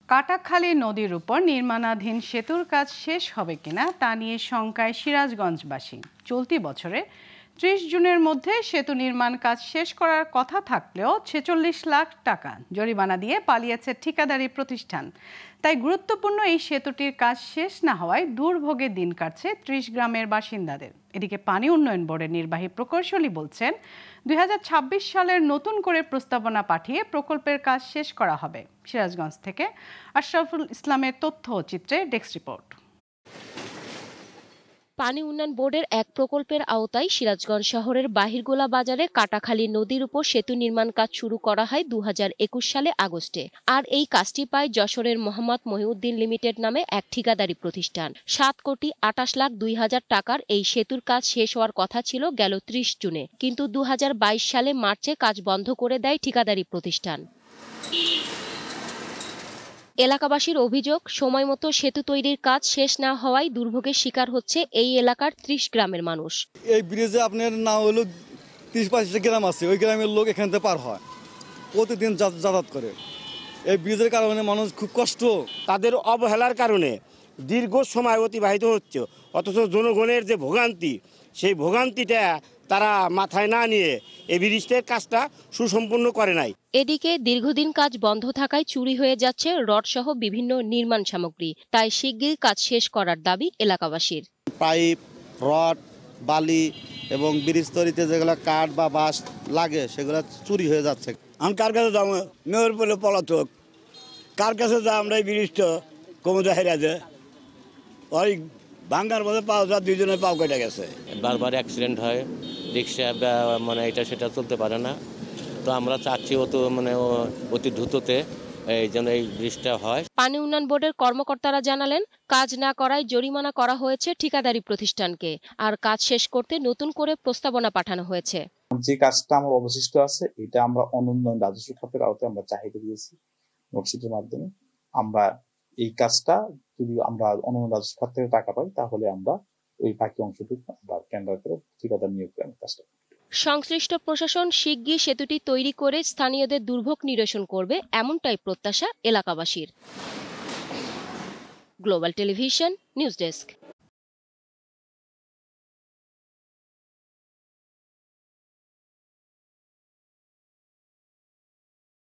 কাটাখালী নদীর উপর নির্মাণাধীন সেতুর কাজ শেষ হবে কিনা তা নিয়ে শঙ্কায় সিরাজগঞ্জবাসী। চলতি বছরে ৩০ জুনের মধ্যে সেতু নির্মাণ কাজ শেষ করার কথা থাকলেও ৪৬ লাখ টাকা জরিমানা দিয়ে পালিয়েছে ঠিকাদারি প্রতিষ্ঠান। তাই গুরুত্বপূর্ণ এই সেতুটির কাজ শেষ না হওয়ায় দুর্ভোগে দিন কাটছে ৩০ গ্রামের বাসিন্দাদের। এদিকে পানি উন্নয়ন বোর্ডের নির্বাহী প্রকৌশলী বলছেন ২০২৬ সালের নতুন করে প্রস্তাবনা পাঠিয়ে প্রকল্পের কাজ শেষ করা হবে। সিরাজগঞ্জ থেকে আশরাফুল ইসলামের তথ্য ও চিত্রে ডেস্ক রিপোর্ট। পানি উন্নয়ন বোর্ডের এক প্রকল্পের আওতায় সিরাজগঞ্জ শহরের বাহিরগোলা বাজারে কাটাখালী নদীর উপর সেতু নির্মাণ কাজ শুরু করা হয় ২০২১ সালে আগস্টে। আর এই কাজটি পায় যশোরের মোহাম্মদ মহিউদ্দিন লিমিটেড নামে এক ঠিকাদারি প্রতিষ্ঠান। ৭,২৮,২,০০০ টাকার এই সেতুর কাজ শেষ হওয়ার কথা ছিল গেল ৩০ জুনে, কিন্তু ২০২২ সালে মার্চে কাজ বন্ধ করে দেয় ঠিকাদারি প্রতিষ্ঠান। এলাকাবাসীর অভিযোগ, সময়মতো সেতু তৈরির কাজ শেষ না হওয়ায় দুর্ভোগের শিকার হচ্ছে এই এলাকার ৩০ গ্রামের মানুষ। এই ব্রিজে আপনার না হলো ৩০-৩৫টা গ্রাম আছে, ওই গ্রামের লোক এখান থেকে পার হয়, প্রতিদিন যাতায়াত করে। এই ব্রিজের কারণে মানুষ খুব কষ্ট। তাদের অবহেলার কারণে দীর্ঘ সময় অতিবাহিত হচ্ছে, অথচ জনগণের যে ভোগান্তি, সেই ভোগান্তিটা তারা মাথায় না নিয়ে এই ব্রিজের কাজটা সুসম্পন্ন করে নাই। এদিকে দীর্ঘদিন কাজ বন্ধ থাকায় চুরি হয়ে যাচ্ছে রড সহ বিভিন্ন নির্মাণ সামগ্রী। তাই শিগগির কাজ শেষ করার দাবি এলাকাবাসীর। পাইপ, রড, বালি এবং ব্রিজ তৈরিতে যেগুলো কাঠ বা বাঁশ লাগে সেগুলো চুরি হয়ে যাচ্ছে। আমি কার কাছে যাবো? মেয়র বলে পলাতক, কার কাছে যা আমরা এই ব্রিজটা কমে হেরা যায়, ওই ভাঙ্গার মধ্যে পাওয়া যায়, দুইজনের পাও কেটে গেছে। বারবার অ্যাক্সিডেন্ট হয়, রিক্সা মানে এটা সেটা চলতে পারে না। তো আমরা চাচ্ছি অতি দ্রুততে এই যেন এই ব্রিজটা হয়। পানি উন্নয়ন বোর্ডের কর্মকর্তারা জানালেন, কাজ না করায় জরিমানা করা হয়েছে ঠিকাদারি প্রতিষ্ঠানকে, আর কাজ শেষ করতে নতুন করে প্রস্তাবনা পাঠানো হয়েছে। যে কাজটা আমার অবশিষ্ট আছে এটা আমরা অনুন্নয়ন রাজস্ব খাতের আওতায় আমরা চাহিদা দিয়েছি নোটশিটের মাধ্যমে। আমরা এই কাজটা যদি আমরা অনুন্নয়ন রাজস্ব খাত থেকে টাকা পাই তাহলে আমরা ওই বাকি অংশটুকু আমরা কেন্দ্র করে ঠিকাদার নিয়োগ করে কাজটা। সংশ্লিষ্ট প্রশাসন শিগগির সেতুটি তৈরি করে স্থানীয়দের দুর্ভোগ নিরসন করবে, এমনটাই প্রত্যাশা এলাকাবাসীর। Global television news desk.